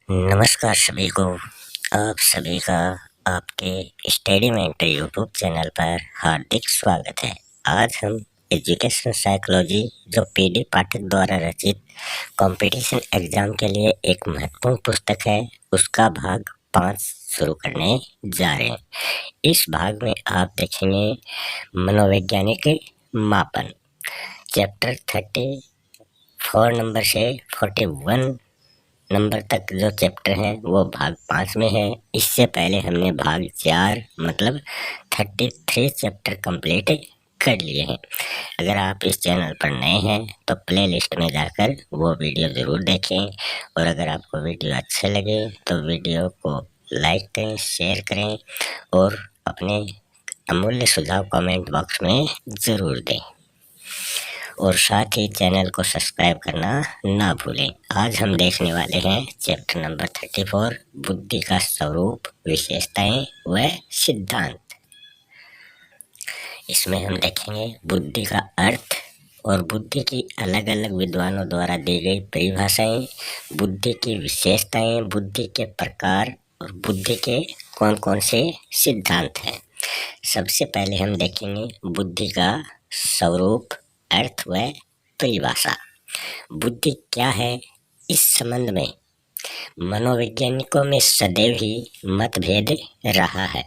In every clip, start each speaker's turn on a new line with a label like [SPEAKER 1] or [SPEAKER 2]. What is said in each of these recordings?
[SPEAKER 1] नमस्कार सभी को। आप सभी का आपके स्टडी मेंटर यूट्यूब चैनल पर हार्दिक स्वागत है। आज हम एजुकेशन साइकोलॉजी जो पीडी पाठक द्वारा रचित कंपटीशन एग्जाम के लिए एक महत्वपूर्ण पुस्तक है, उसका भाग 5 शुरू करने जा रहे हैं। इस भाग में आप देखेंगे मनोवैज्ञानिक मापन, चैप्टर 34 नंबर से 41 नंबर तक जो चैप्टर है वो भाग 5 में है। इससे पहले हमने भाग 4 मतलब 33 चैप्टर कंप्लीट कर लिए हैं। अगर आप इस चैनल पर नए हैं तो प्ले लिस्ट में जाकर वो वीडियो ज़रूर देखें, और अगर आपको वीडियो अच्छे लगे तो वीडियो को लाइक करें, शेयर करें और अपने अमूल्य सुझाव कमेंट बॉक्स में ज़रूर दें, और साथ ही चैनल को सब्सक्राइब करना ना भूलें। आज हम देखने वाले हैं चैप्टर नंबर 34, बुद्धि का स्वरूप, विशेषताएं व सिद्धांत। इसमें हम देखेंगे बुद्धि का अर्थ और बुद्धि की अलग अलग विद्वानों द्वारा दी गई परिभाषाएं, बुद्धि की विशेषताएं, बुद्धि के प्रकार और बुद्धि के कौन कौन से सिद्धांत हैं। सबसे पहले हम देखेंगे बुद्धि का स्वरूप, अर्थ व परिभाषा। बुद्धि क्या है, इस संबंध में मनोवैज्ञानिकों में सदैव ही मतभेद रहा है,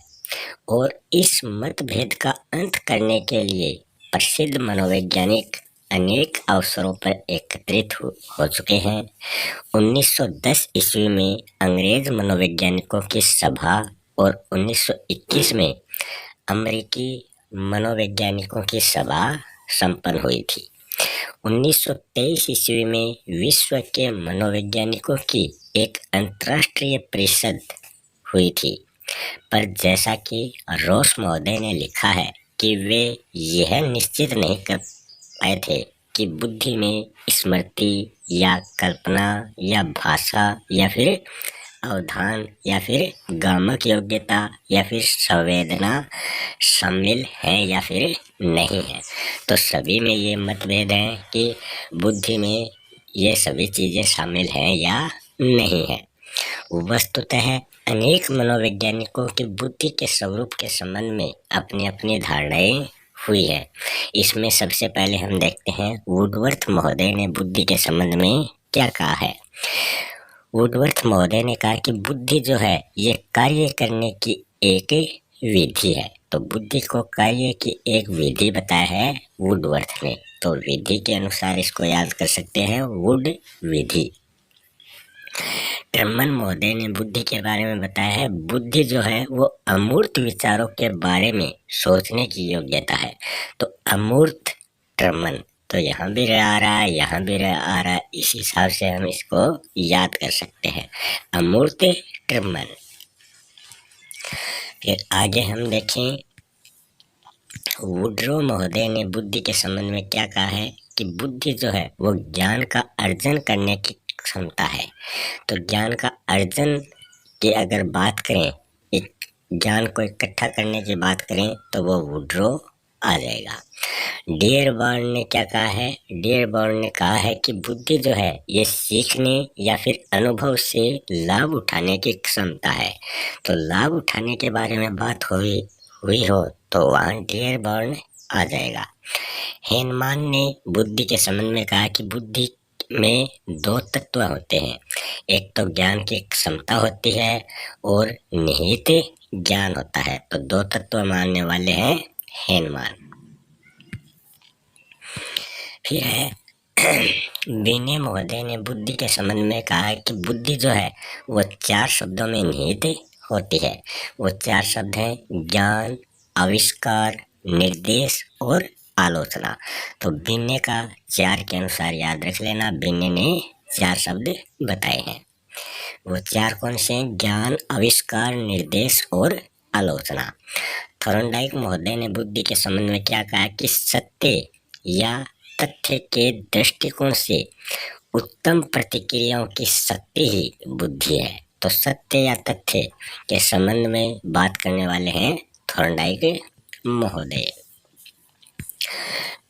[SPEAKER 1] और इस मतभेद का अंत करने के लिए प्रसिद्ध मनोवैज्ञानिक अनेक अवसरों पर एकत्रित हो चुके हैं। 1910 ईस्वी में अंग्रेज मनोवैज्ञानिकों की सभा और 1921 में अमेरिकी मनोवैज्ञानिकों की सभा संपन्न हुई थी। 1923 ईस्वी में विश्व के मनोवैज्ञानिकों की एक अंतर्राष्ट्रीय परिषद हुई थी, पर जैसा कि रोस महोदय ने लिखा है कि वे यह निश्चित नहीं कर पाए थे कि बुद्धि में स्मृति या कल्पना या भाषा या फिर अवधान या फिर गामक योग्यता या फिर संवेदना शामिल है या फिर नहीं है। तो सभी में ये मतभेद है कि बुद्धि में ये सभी चीज़ें शामिल हैं या नहीं है। वस्तुतः अनेक मनोवैज्ञानिकों की बुद्धि के स्वरूप के संबंध में अपनी अपनी धारणाएं हुई है। इसमें सबसे पहले हम देखते हैं वुडवर्थ महोदय ने बुद्धि के संबंध में क्या कहा है। वुडवर्थ महोदय ने कहा कि बुद्धि जो है ये कार्य करने की एक विधि है। तो बुद्धि को कार्य की एक विधि बताया है वुडवर्थ ने, तो विधि के अनुसार इसको याद कर सकते हैं, वुड विधि। टर्मन महोदय ने बुद्धि के बारे में बताया है, बुद्धि जो है वो अमूर्त विचारों के बारे में सोचने की योग्यता है। तो अमूर्त टर्मन, तो यहाँ भी रह आ रहा है, यहाँ भी रह आ रहा है, इस हिसाब से हम इसको याद कर सकते हैं, अमूर्त टर्मन। फिर आगे हम देखें वुड्रो महोदय ने बुद्धि के संबंध में क्या कहा है कि बुद्धि जो है वो ज्ञान का अर्जन करने की क्षमता है। तो ज्ञान का अर्जन की अगर बात करें, एक ज्ञान को इकट्ठा करने की बात करें तो वो वुड्रो आ जाएगा। डियरबॉर्न ने क्या कहा है, डियरबॉर्न ने कहा है कि बुद्धि जो है ये सीखने या फिर अनुभव से लाभ उठाने की क्षमता है। तो लाभ उठाने के बारे में बात हुई हो तो वहाँ डियरबॉर्न आ जाएगा। हेनमान ने बुद्धि के संबंध में कहा कि बुद्धि में 2 तत्व होते हैं, एक तो ज्ञान की क्षमता होती है और निहित ज्ञान होता है। तो 2 तत्व मानने वाले हैं हेनमान। फिर है बीने महोदय ने बुद्धि के संबंध में कहा है कि बुद्धि जो है वो 4 शब्दों में निहित होती है। वो 4 शब्द हैं ज्ञान, आविष्कार, निर्देश और आलोचना। तो बीने का 4 के अनुसार याद रख लेना, बीने ने 4 शब्द बताए हैं। वो 4 कौन से हैं, ज्ञान, आविष्कार, निर्देश और आलोचना। थॉर्नडाइक महोदय ने बुद्धि के संबंध में क्या कहा कि सत्य या तथ्य के दृष्टिकोण से उत्तम प्रतिक्रियाओं की शक्ति ही बुद्धि है। तो सत्य या तथ्य के संबंध में बात करने वाले हैं थॉर्नडाइक महोदय।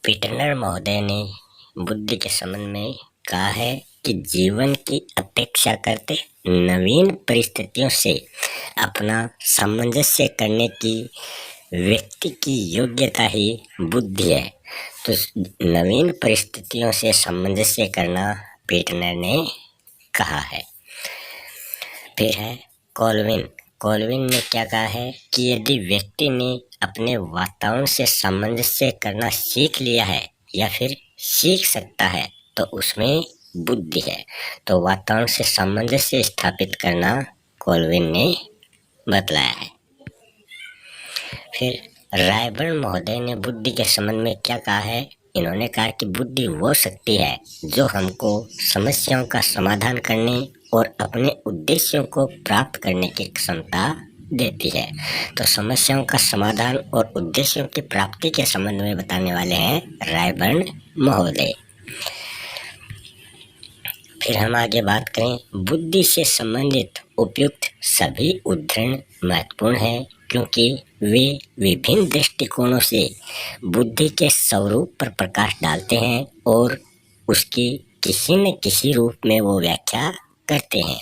[SPEAKER 1] पीटनर महोदय ने बुद्धि के संबंध में कहा है कि जीवन की अपेक्षा करते नवीन परिस्थितियों से अपना सामंजस्य करने की व्यक्ति की योग्यता ही बुद्धि है। तो नवीन परिस्थितियों से सामंजस्य करना पीटनर ने कहा है। फिर है कॉल्विन। कॉल्विन ने क्या कहा है कि यदि व्यक्ति ने अपने वातावरण से सामंजस्य करना सीख लिया है या फिर सीख सकता है तो उसमें बुद्धि है। तो वातावरण से सामंजस्य स्थापित करना कॉल्विन ने बतलाया है। फिर रायबर्न महोदय ने बुद्धि के संबंध में क्या कहा है। इन्होंने कहा कि बुद्धि वो शक्ति है जो हमको समस्याओं का समाधान करने और अपने उद्देश्यों को प्राप्त करने की क्षमता देती है। तो समस्याओं का समाधान और उद्देश्यों की प्राप्ति के संबंध में बताने वाले हैं रायबर्न महोदय। फिर हम आगे बात करें बुद्धि से संबंधित उपयुक्त सभी उद्धरण महत्वपूर्ण हैं क्योंकि वे विभिन्न दृष्टिकोणों से बुद्धि के स्वरूप पर प्रकाश डालते हैं और उसकी किसी न किसी रूप में वो व्याख्या करते हैं।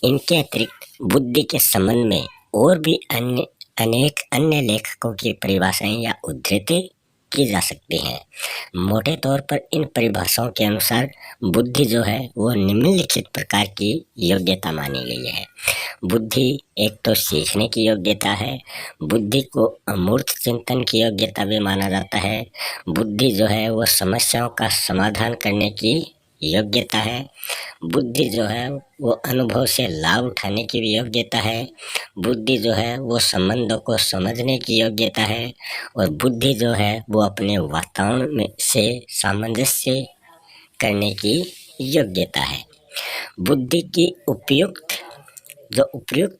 [SPEAKER 1] इनके अतिरिक्त बुद्धि के संबंध में और भी अनेक अन्य लेखकों की परिभाषाएं या उद्धृति की जा सकती हैं। मोटे तौर पर इन परिभाषाओं के अनुसार बुद्धि जो है वो निम्नलिखित प्रकार की योग्यता मानी गई है। बुद्धि एक तो सीखने की योग्यता है। बुद्धि को अमूर्त चिंतन की योग्यता भी माना जाता है। बुद्धि जो है वो समस्याओं का समाधान करने की योग्यता है। बुद्धि जो है वो अनुभव से लाभ उठाने की भी योग्यता है। बुद्धि जो है वो संबंधों को समझने की योग्यता है और बुद्धि जो है वो अपने वातावरण में से सामंजस्य करने की योग्यता है। बुद्धि की उपयुक्त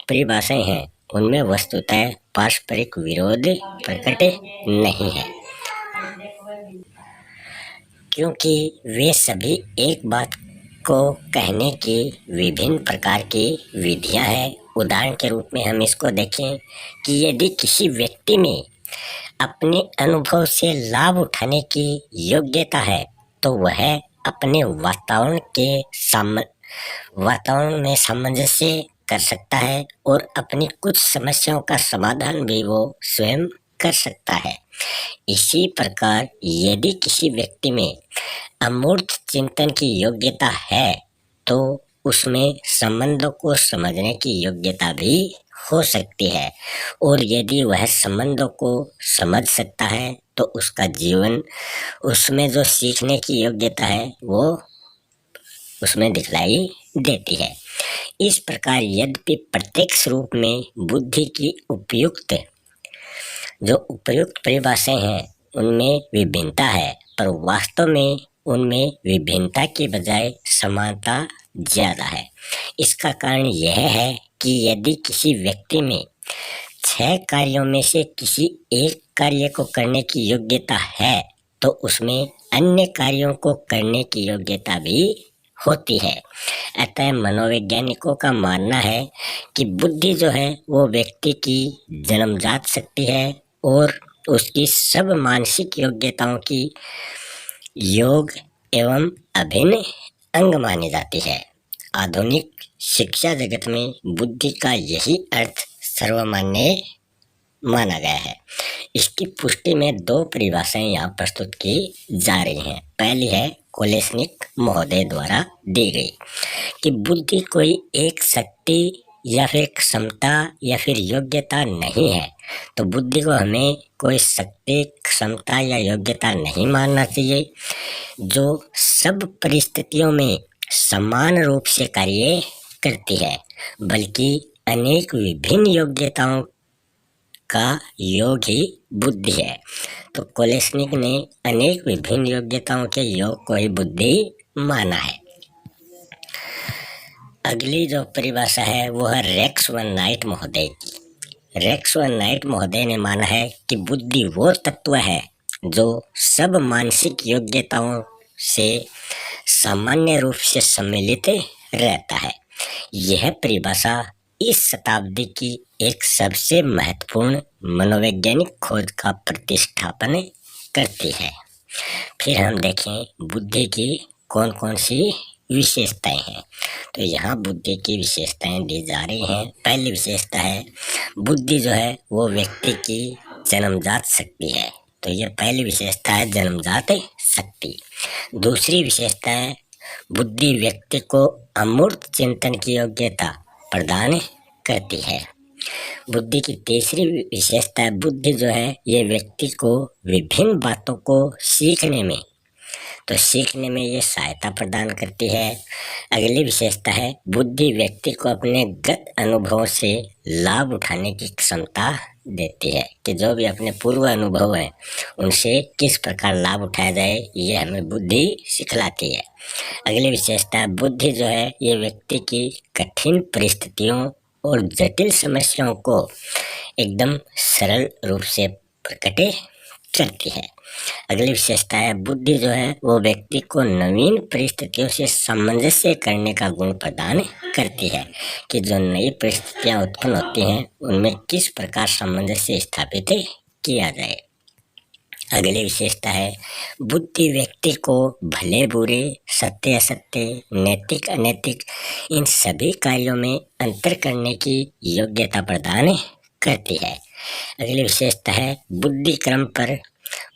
[SPEAKER 1] परिभाषाएं हैं उनमें वस्तुतः पारस्परिक विरोध प्रकट नहीं है क्योंकि वे सभी एक बात को कहने की विभिन्न प्रकार की विधियां हैं। उदाहरण के रूप में हम इसको देखें कि यदि किसी व्यक्ति में अपने अनुभव से लाभ उठाने की योग्यता है तो वह अपने वातावरण में सामंजस्य कर सकता है और अपनी कुछ समस्याओं का समाधान भी वो स्वयं कर सकता है। इसी प्रकार यदि किसी व्यक्ति में अमूर्त चिंतन की योग्यता है तो उसमें संबंधों को समझने की योग्यता भी हो सकती है और यदि वह संबंधों को समझ सकता है तो उसका जीवन उसमें जो सीखने की योग्यता है वो उसमें दिखलाई देती है। इस प्रकार यद्यपि प्रत्यक्ष रूप में बुद्धि की उपयुक्त परिभाषाएं हैं उनमें विभिन्नता है पर वास्तव में उनमें विभिन्नता के बजाय समानता ज्यादा है। इसका कारण यह है कि यदि किसी व्यक्ति में 6 कार्यों में से किसी एक कार्य को करने की योग्यता है तो उसमें अन्य कार्यों को करने की योग्यता भी होती है। अतः मनोवैज्ञानिकों का मानना है कि बुद्धि जो है वो व्यक्ति की जन्मजात शक्ति है और उसकी सब मानसिक योग्यताओं की योग एवं अभिन्न अंग मानी जाती है। आधुनिक शिक्षा जगत में बुद्धि का यही अर्थ सर्वमान्य माना गया है। इसकी पुष्टि में 2 परिभाषाएं यहाँ प्रस्तुत की जा रही हैं। पहली है कोलेस्निक महोदय द्वारा दी गई कि बुद्धि कोई एक शक्ति या फिर क्षमता या फिर योग्यता नहीं है। तो बुद्धि को हमें कोई शक्ति, क्षमता या योग्यता नहीं मानना चाहिए जो सब परिस्थितियों में समान रूप से कार्य करती है, बल्कि अनेक विभिन्न योग्यताओं का योग ही बुद्धि है। तो कोलेस्निक ने अनेक विभिन्न योग्यताओं के योग को ही बुद्धि माना है। अगली जो परिभाषा है वो है रेक्स वन नाइट महोदय की। रेक्स वन नाइट महोदय ने माना है कि बुद्धि वो तत्व है जो सब मानसिक योग्यताओं से सामान्य रूप से सम्मिलित रहता है। यह परिभाषा इस शताब्दी की एक सबसे महत्वपूर्ण मनोवैज्ञानिक खोज का प्रतिष्ठापन करती है। फिर हम देखें बुद्धि की कौन कौन सी विशेषताएं हैं। तो यहाँ बुद्धि की विशेषताएं दी जा रही हैं। पहली विशेषता है बुद्धि जो है वो व्यक्ति की जन्मजात शक्ति है। तो ये पहली विशेषता है, जन्मजात शक्ति। दूसरी विशेषता है बुद्धि व्यक्ति को अमूर्त चिंतन की योग्यता प्रदान करती है। बुद्धि की तीसरी विशेषता है बुद्धि जो है ये व्यक्ति को विभिन्न बातों को सीखने में ये सहायता प्रदान करती है। अगली विशेषता है बुद्धि व्यक्ति को अपने गत अनुभवों से लाभ उठाने की क्षमता देती है, कि जो भी अपने पूर्व अनुभव है उनसे किस प्रकार लाभ उठाया जाए, ये हमें बुद्धि सिखलाती है। अगली विशेषता है बुद्धि जो है ये व्यक्ति की कठिन परिस्थितियों और जटिल समस्याओं को एकदम सरल रूप से प्रकट करती है। अगली विशेषता है बुद्धि जो है वो व्यक्ति को नवीन परिस्थितियों से सामंजस्य करने का गुण प्रदान करती है, कि जो नई परिस्थितियां उत्पन्न होती हैं उनमें किस प्रकार सामंजस्य स्थापित किया जाए। अगली विशेषता है बुद्धि व्यक्ति को भले बुरे, सत्य असत्य, नैतिक अनैतिक इन सभी कार्यों में अंतर करने की योग्यता प्रदान करती है। अगली विशेषता है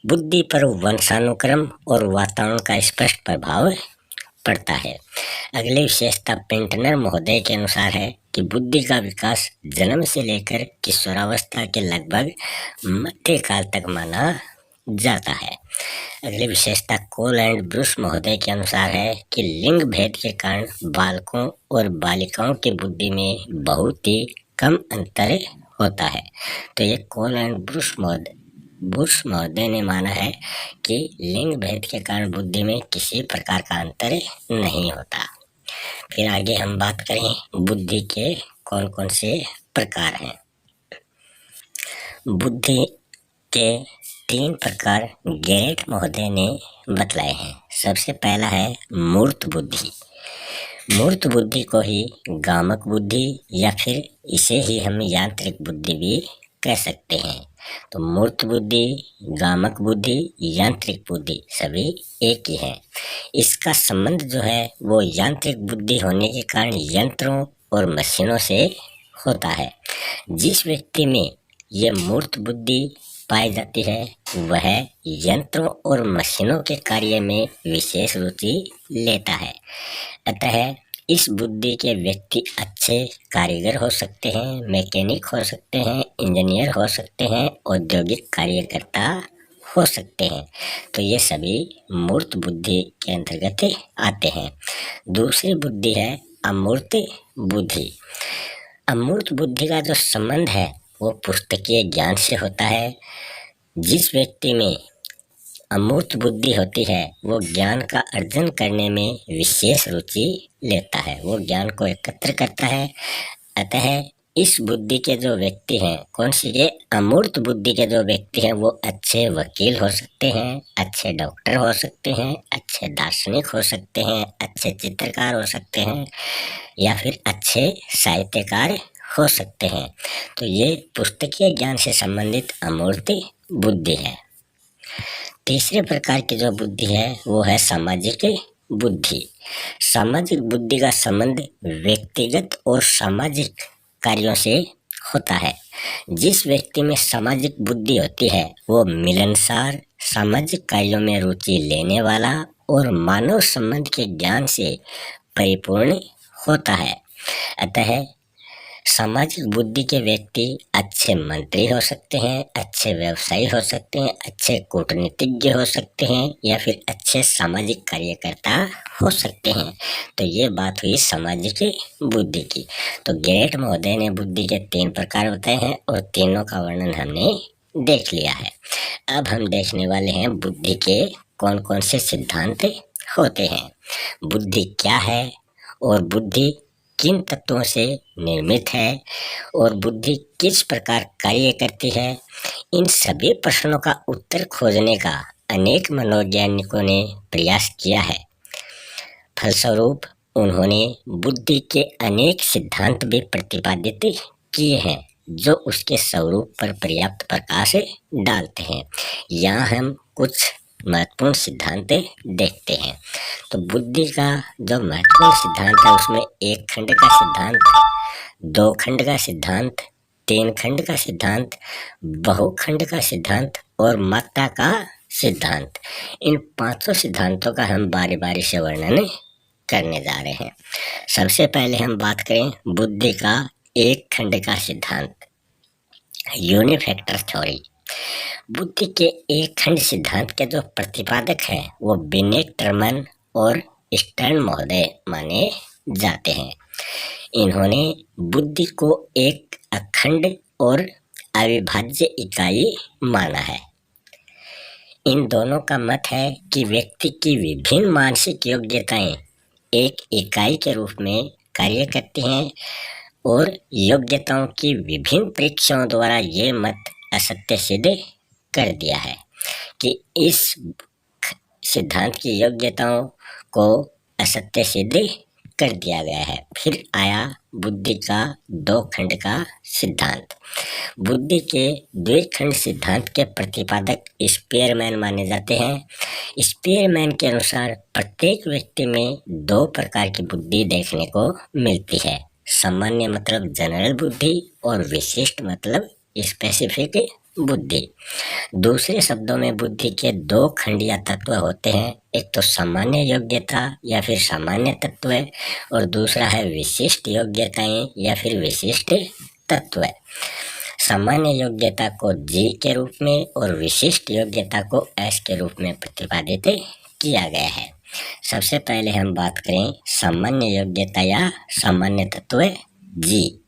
[SPEAKER 1] बुद्धि पर वंशानुक्रम और वातावरण का स्पष्ट प्रभाव पड़ता है। अगली विशेषता पेंटनर महोदय के अनुसार है कि बुद्धि का विकास जन्म से लेकर किशोरावस्था के लगभग मध्यकाल तक माना जाता है। अगली विशेषता कोल एंड ब्रूस महोदय के अनुसार है कि लिंग भेद के कारण बालकों और बालिकाओं की बुद्धि में बहुत ही कम अंतर होता है। तो ये कोल एंड ब्रूस महोदय ने माना है कि लिंग भेद के कारण बुद्धि में किसी प्रकार का अंतर नहीं होता। फिर आगे हम बात करें बुद्धि के कौन कौन से प्रकार हैं। बुद्धि के 3 प्रकार गेरेट महोदय ने बतलाए हैं। सबसे पहला है मूर्त बुद्धि। मूर्त बुद्धि को ही गामक बुद्धि या फिर इसे ही हम यांत्रिक बुद्धि भी कह सकते हैं। तो मूर्त बुद्धि, गामक बुद्धि, यांत्रिक बुद्धि सभी एक ही है। इसका संबंध जो है वो यांत्रिक बुद्धि होने के कारण यंत्रों और मशीनों से होता है। जिस व्यक्ति में ये मूर्त बुद्धि पाई जाती है वह यंत्रों और मशीनों के कार्य में विशेष रुचि लेता है। अतः इस बुद्धि के व्यक्ति अच्छे कारीगर हो सकते हैं, मैकेनिक हो सकते हैं, इंजीनियर हो सकते हैं, औद्योगिक कार्यकर्ता हो सकते हैं। तो ये सभी मूर्त बुद्धि के अंतर्गत आते हैं। दूसरी बुद्धि है अमूर्त बुद्धि। अमूर्त बुद्धि का जो संबंध है वो पुस्तकीय ज्ञान से होता है। जिस व्यक्ति में अमूर्त बुद्धि होती है वो ज्ञान का अर्जन करने में विशेष रुचि लेता है, वो ज्ञान को एकत्र करता है। अतः इस बुद्धि के जो व्यक्ति हैं, कौन सी ये अमूर्त बुद्धि के जो व्यक्ति हैं वो अच्छे वकील हो सकते हैं, अच्छे डॉक्टर हो सकते हैं, अच्छे दार्शनिक हो सकते हैं, अच्छे चित्रकार हो सकते हैं या फिर अच्छे साहित्यकार हो सकते हैं। तो ये पुस्तकीय ज्ञान से संबंधित अमूर्त बुद्धि है। तीसरे प्रकार की जो बुद्धि है वो है सामाजिक बुद्धि। सामाजिक बुद्धि का संबंध व्यक्तिगत और सामाजिक कार्यों से होता है। जिस व्यक्ति में सामाजिक बुद्धि होती है वो मिलनसार, सामाजिक कार्यों में रुचि लेने वाला और मानव संबंध के ज्ञान से परिपूर्ण होता है। अतः सामाजिक बुद्धि के व्यक्ति अच्छे मंत्री हो सकते हैं, अच्छे व्यवसायी हो सकते हैं, अच्छे कूटनीतिज्ञ हो सकते हैं या फिर अच्छे सामाजिक कार्यकर्ता हो सकते हैं। तो ये बात हुई सामाजिक बुद्धि की। तो गेरेट महोदय ने बुद्धि के 3 प्रकार बताए हैं और तीनों का वर्णन हमने देख लिया है। अब हम देखने वाले हैं बुद्धि के कौन कौन से सिद्धांत होते हैं, बुद्धि क्या है और बुद्धि किन तत्वों से निर्मित है और बुद्धि किस प्रकार कार्य करती है। इन सभी प्रश्नों का उत्तर खोजने का अनेक मनोवैज्ञानिकों ने प्रयास किया है। फलस्वरूप उन्होंने बुद्धि के अनेक सिद्धांत भी प्रतिपादित किए हैं जो उसके स्वरूप पर पर्याप्त प्रकाश डालते हैं। यहाँ हम कुछ महत्वपूर्ण सिद्धांत देखते हैं। तो बुद्धि का जो महत्वपूर्ण सिद्धांत है उसमें एक खंड का सिद्धांत, दो खंड का सिद्धांत, तीन खंड का सिद्धांत, बहुखंड का सिद्धांत और मात्रा का सिद्धांत, इन पांचों सिद्धांतों का हम बारी बारी से वर्णन करने जा रहे हैं। सबसे पहले हम बात करें बुद्धि का एक खंड का सिद्धांत, यूनिफैक्टर थ्योरी। बुद्धि के एक खंड सिद्धांत के जो प्रतिपादक हैं वो बिनेट टर्मन और स्टर्न महोदय माने जाते हैं। इन्होंने बुद्धि को एक अखंड और अविभाज्य इकाई माना है। इन दोनों का मत है कि व्यक्ति की विभिन्न मानसिक योग्यताएं एक इकाई के रूप में कार्य करती हैं और योग्यताओं की विभिन्न परीक्षाओं द्वारा ये मत असत्य सिद्ध कर दिया है कि इस सिद्धांत की योग्यताओं को असत्य सिद्ध कर दिया गया है। फिर आया बुद्धि का दो खंड का सिद्धांत। बुद्धि के द्विखंड सिद्धांत के प्रतिपादक स्पीयरमैन माने जाते हैं। स्पीयरमैन के अनुसार प्रत्येक व्यक्ति में दो प्रकार की बुद्धि देखने को मिलती है, सामान्य मतलब जनरल बुद्धि और विशिष्ट मतलब स्पेसिफिक बुद्धि। दूसरे शब्दों में बुद्धि के दो खंड या तत्व होते हैं, एक तो सामान्य योग्यता या फिर सामान्य तत्व और दूसरा है विशिष्ट योग्यताएं या फिर विशिष्ट तत्व। सामान्य योग्यता को जी के रूप में और विशिष्ट योग्यता को एस के रूप में प्रतिपादित किया गया है। सबसे पहले हम बात करें सामान्य योग्यता या सामान्य तत्व जी।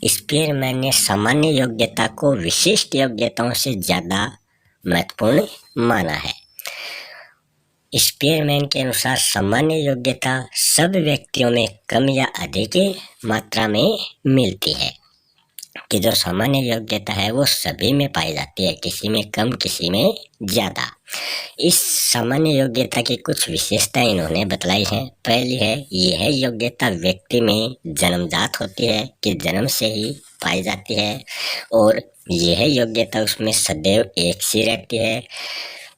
[SPEAKER 1] स्पीयरमैन ने सामान्य योग्यता को विशिष्ट योग्यताओं से ज्यादा महत्वपूर्ण माना है। स्पीयरमैन के अनुसार सामान्य योग्यता सब व्यक्तियों में कम या अधिक मात्रा में मिलती है, कि जो सामान्य योग्यता है वो सभी में पाई जाती है, किसी में कम किसी में ज्यादा। इस सामान्य योग्यता की कुछ विशेषताएं इन्होंने बतलाई हैं। पहली है यह योग्यता व्यक्ति में जन्मजात होती है, कि जन्म से ही पाई जाती है और यह योग्यता उसमें सदैव एक सी रहती है,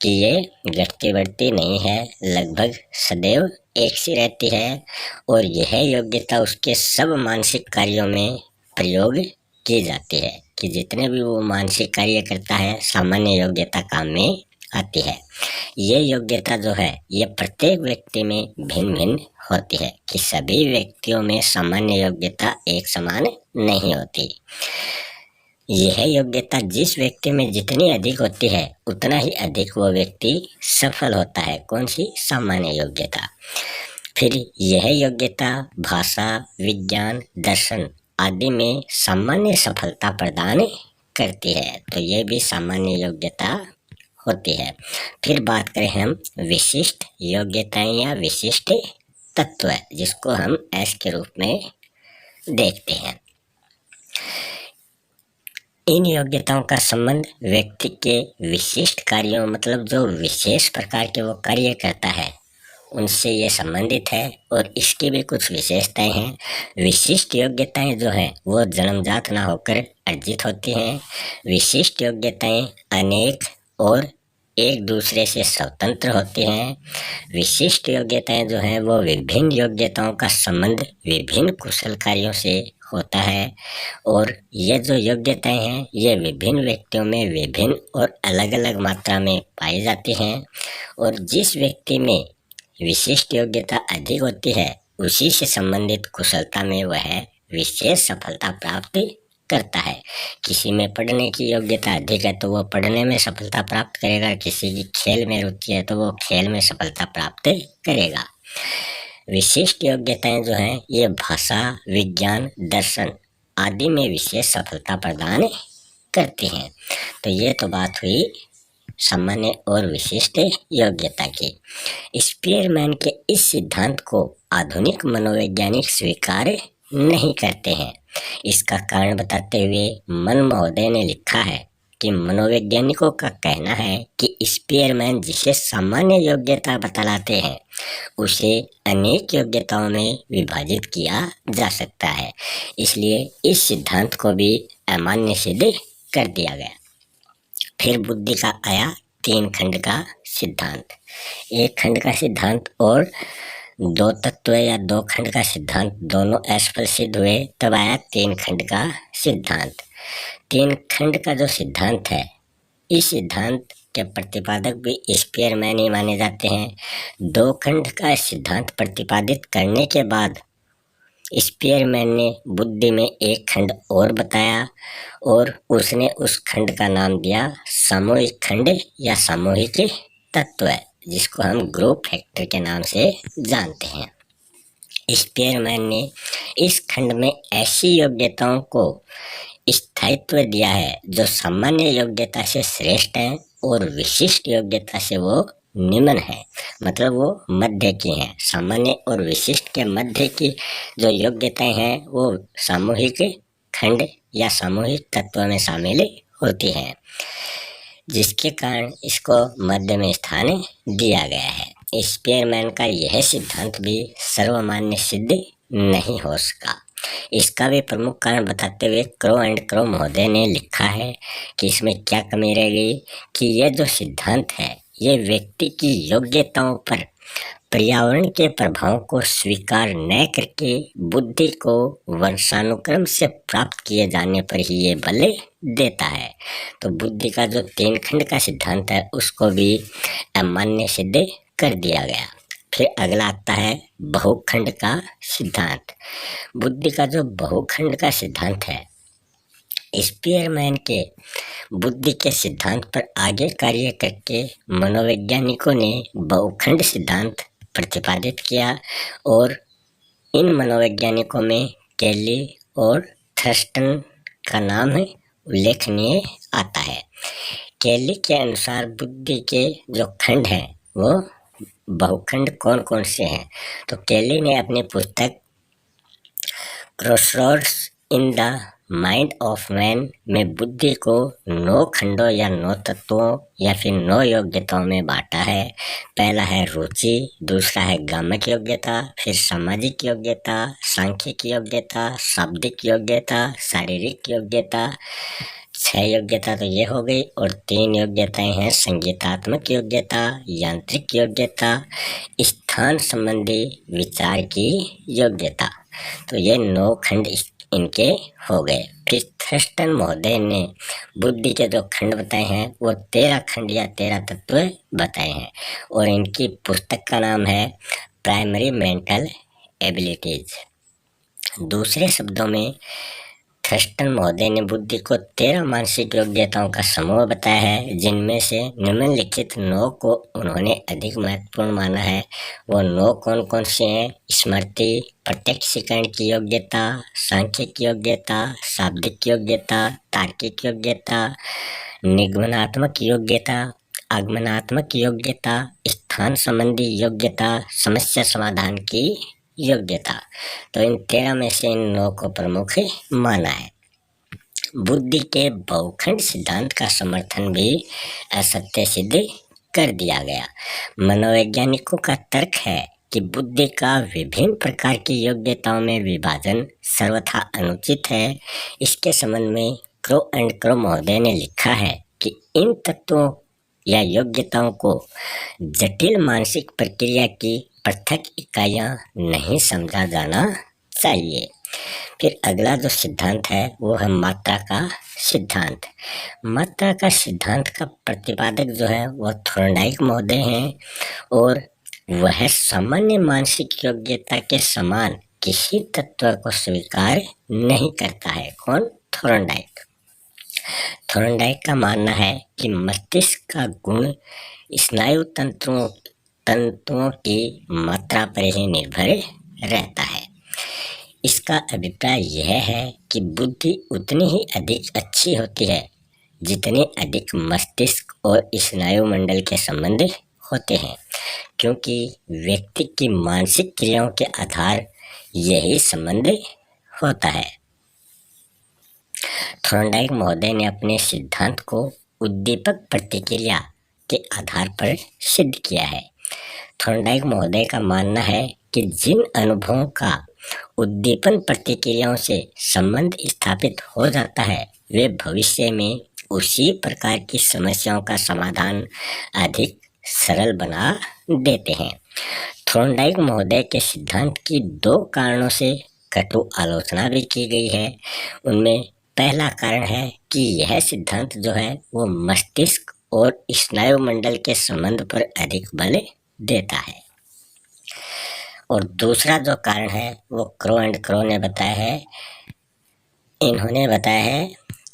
[SPEAKER 1] कि ये घटती बढ़ती नहीं है, लगभग सदैव एक सी रहती है और यह योग्यता उसके सब मानसिक कार्यों में प्रयोग की जाती है, कि जितने भी वो मानसिक कार्य करता है सामान्य योग्यता काम में आती है। ये योग्यता जो है ये प्रत्येक व्यक्ति में भिन्न भिन्न होती है, कि सभी व्यक्तियों में सामान्य योग्यता एक समान नहीं होती। यह योग्यता जिस व्यक्ति में जितनी अधिक होती है उतना ही अधिक वो व्यक्ति सफल होता है। कौन सी? सामान्य योग्यता। फिर यह योग्यता भाषा, विज्ञान, दर्शन आदि में सामान्य सफलता प्रदान करती है, तो यह भी सामान्य योग्यता होती है। फिर बात करें हम विशिष्ट योग्यताएं या विशिष्ट तत्व, जिसको हम एस के रूप में देखते हैं। इन योग्यताओं का संबंध व्यक्ति के विशिष्ट कार्यों मतलब जो विशेष प्रकार के वो कार्य करता है उनसे ये संबंधित है और इसकी भी कुछ विशेषताएं हैं। विशिष्ट योग्यताएं जो हैं वो जन्मजात ना होकर अर्जित होती हैं। विशिष्ट योग्यताएं अनेक और एक दूसरे से स्वतंत्र होती हैं। विशिष्ट योग्यताएं जो हैं वो विभिन्न योग्यताओं का संबंध विभिन्न कुशल कार्यों से होता है और ये जो योग्यताएं हैं ये विभिन्न व्यक्तियों में विभिन्न और अलग अलग मात्रा में पाई जाती हैं और जिस व्यक्ति में विशिष्ट योग्यता अधिक होती है उसी से संबंधित कुशलता में वह विशेष सफलता प्राप्त करता है। किसी में पढ़ने की योग्यता अधिक है तो वो पढ़ने में सफलता प्राप्त करेगा, किसी की खेल में रुचि है तो वो खेल में सफलता प्राप्त करेगा। विशिष्ट योग्यताएं जो हैं ये भाषा, विज्ञान, दर्शन आदि में विशेष सफलता प्रदान करती हैं। तो ये तो बात हुई सामान्य और विशिष्ट योग्यता की। स्पीयरमैन के इस सिद्धांत को आधुनिक मनोवैज्ञानिक स्वीकार नहीं करते हैं। इसका कारण बताते हुए मन महोदय ने लिखा है कि मनोवैज्ञानिकों का कहना है कि स्पीयरमैन जिसे सामान्य योग्यता बतलाते हैं उसे अनेक योग्यताओं में विभाजित किया जा सकता है, इसलिए इस सिद्धांत को भी अमान्य सिद्ध कर दिया गया। फिर बुद्धि का आया तीन खंड का सिद्धांत। एक खंड का सिद्धांत और दो तत्व या दो खंड का सिद्धांत दोनों असफल सिद्ध हुए, तब आया तीन खंड का सिद्धांत। तीन खंड का जो सिद्धांत है, इस सिद्धांत के प्रतिपादक भी स्पीयरमैन ही माने जाते हैं। दो खंड का सिद्धांत प्रतिपादित करने के बाद स्पीयरमैन ने बुद्धि में एक खंड और बताया और उसने उस खंड का नाम दिया सामूहिक खंड या सामूहिक तत्व, जिसको हम ग्रुप फैक्टर के नाम से जानते हैं। स्पीयरमैन ने इस खंड में ऐसी योग्यताओं को स्थायित्व दिया है जो सामान्य योग्यता से श्रेष्ठ है और विशिष्ट योग्यता से वो निम्न है, मतलब वो मध्य की हैं। सामान्य और विशिष्ट के मध्य की जो योग्यताएं हैं वो सामूहिक खंड या सामूहिक तत्व में शामिल होती हैं, जिसके कारण इसको मध्य में स्थान दिया गया है। स्पीयरमैन का यह सिद्धांत भी सर्वमान्य सिद्ध नहीं हो सका। इसका भी प्रमुख कारण बताते हुए क्रो एंड क्रो महोदय ने लिखा है कि इसमें क्या कमी रह गई कि यह जो सिद्धांत है ये व्यक्ति की योग्यताओं पर पर्यावरण के प्रभाव को स्वीकार न करके बुद्धि को वंशानुक्रम से प्राप्त किए जाने पर ही ये बल देता है। तो बुद्धि का जो तीन खंड का सिद्धांत है उसको भी अमान्य सिद्ध कर दिया गया। फिर अगला आता है बहुखंड का सिद्धांत। बुद्धि का जो बहुखंड का सिद्धांत है, स्पीयरमैन के बुद्धि के सिद्धांत पर आगे कार्य करके मनोवैज्ञानिकों ने बहुखंड सिद्धांत प्रतिपादित किया और इन मनोवैज्ञानिकों में केली और थर्स्टन का नाम उल्लेखनीय आता है। केली के अनुसार बुद्धि के जो खंड हैं वो बहुखंड कौन कौन से हैं, तो केली ने अपनी पुस्तक crossroads in the mind of man में बुद्धि को 9 खंडों या 9 तत्वों या फिर 9 योग्यताओं में बांटा है। पहला है रुचि, दूसरा है गामक योग्यता, फिर सामाजिक योग्यता, सांख्यिक योग्यता, शाब्दिक योग्यता, शारीरिक योग्यता। 6 योग्यता तो ये हो गई और 3 योग्यताएं हैं संगीतात्मक योग्यता, यांत्रिक योग्यता, स्थान संबंधी विचार की योग्यता। तो ये 9 खंड इनके हो गए। फिर थर्स्टन महोदय ने बुद्धि के जो खंड बताए हैं वो 13 खंड या 13 तत्व बताए हैं और इनकी पुस्तक का नाम है प्राइमरी मेंटल एबिलिटीज। दूसरे शब्दों में थर्स्टन महोदय ने बुद्धि को 13 मानसिक योग्यताओं का समूह बताया है, जिनमें से निम्नलिखित 9 को उन्होंने अधिक महत्वपूर्ण माना है। वो 9 कौन कौन से हैं? स्मृति, प्रत्यक्षीकरण की योग्यता, सांख्यिक योग्यता, शाब्दिक योग्यता, तार्किक योग्यता, निगमनात्मक योग्यता, आगमनात्मक योग्यता, स्थान संबंधी योग्यता, समस्या समाधान की योग्यता। तो इन 13 में से इन 9 को प्रमुख माना है। बुद्धि के बहुखंड सिद्धांत का समर्थन भी असत्य सिद्ध कर दिया गया। मनोवैज्ञानिकों का तर्क है कि बुद्धि का विभिन्न प्रकार की योग्यताओं में विभाजन सर्वथा अनुचित है। इसके संबंध में क्रो एंड क्रो महोदय ने लिखा है कि इन तत्वों या योग्यताओं को जटिल मानसिक प्रक्रिया की पृथक इकाइयां नहीं समझा जाना चाहिए। फिर अगला जो सिद्धांत है वो है मात्रा का सिद्धांत। मात्रा का सिद्धांत का प्रतिपादक जो है वो थोर्नडाइक महोदय हैं और वह सामान्य मानसिक योग्यता के समान किसी तत्व को स्वीकार नहीं करता है। कौन? थोर्नडाइक। थोर्नडाइक का मानना है कि मस्तिष्क का गुण स्नायु तंतुओं की मात्रा पर ही निर्भर रहता है। इसका अभिप्राय यह है कि बुद्धि उतनी ही अधिक अच्छी होती है जितने अधिक मस्तिष्क और स्नायु मंडल के संबंध होते हैं, क्योंकि व्यक्ति की मानसिक क्रियाओं के आधार यही संबंध होता है। थोर्नडाइक महोदय ने अपने सिद्धांत को उद्दीपक प्रतिक्रिया के आधार पर सिद्ध किया है। थोर्नडाइक महोदय का मानना है कि जिन अनुभवों का उद्दीपन प्रतिक्रियाओं से संबंध स्थापित हो जाता है वे भविष्य में उसी प्रकार की समस्याओं का समाधान अधिक सरल बना देते हैं। थॉर्नडाइक महोदय के सिद्धांत की 2 कारणों से कटु आलोचना भी की गई है। उनमें पहला कारण है कि यह सिद्धांत जो है वो मस्तिष्क और स्नायु मंडल के संबंध पर अधिक बल देता है। और दूसरा जो कारण है वो क्रो एंड क्रो ने बताया है। इन्होंने बताया है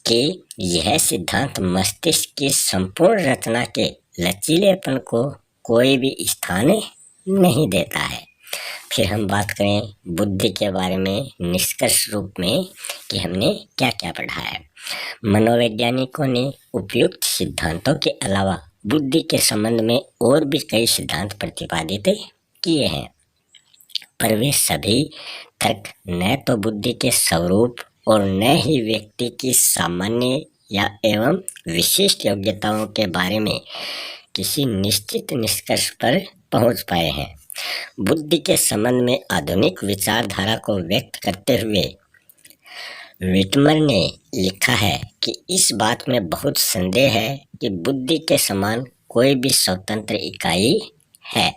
[SPEAKER 1] कि यह सिद्धांत मस्तिष्क की संपूर्ण रचना के लचीलेपन को कोई भी स्थान नहीं देता है। फिर हम बात करें बुद्धि के बारे में निष्कर्ष रूप में कि हमने क्या क्या पढ़ा है। मनोवैज्ञानिकों ने उपयुक्त सिद्धांतों के अलावा बुद्धि के संबंध में और भी कई सिद्धांत प्रतिपादित किए हैं, पर वे सभी तर्क न तो बुद्धि के स्वरूप और न ही व्यक्ति की सामान्य या एवं विशिष्ट योग्यताओं के बारे में किसी निश्चित निष्कर्ष पर पहुंच पाए हैं। बुद्धि के संबंध में आधुनिक विचारधारा को व्यक्त करते हुए विटमर ने लिखा है कि इस बात में बहुत संदेह है कि बुद्धि के समान कोई भी स्वतंत्र इकाई है।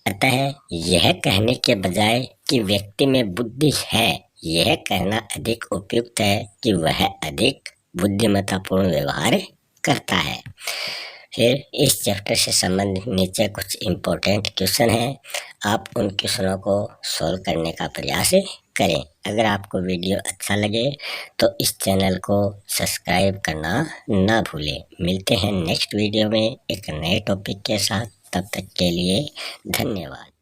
[SPEAKER 1] अतः यह कहने के बजाय कि व्यक्ति में बुद्धि है, यह कहना अधिक उपयुक्त है कि वह अधिक बुद्धिमत्तापूर्ण व्यवहार करता है। फिर इस चैप्टर से संबंधित नीचे कुछ इम्पोर्टेंट क्वेश्चन हैं, आप उन क्वेश्चनों को सॉल्व करने का प्रयास करें। अगर आपको वीडियो अच्छा लगे तो इस चैनल को सब्सक्राइब करना ना भूलें। मिलते हैं नेक्स्ट वीडियो में एक नए टॉपिक के साथ, तब तक के लिए धन्यवाद।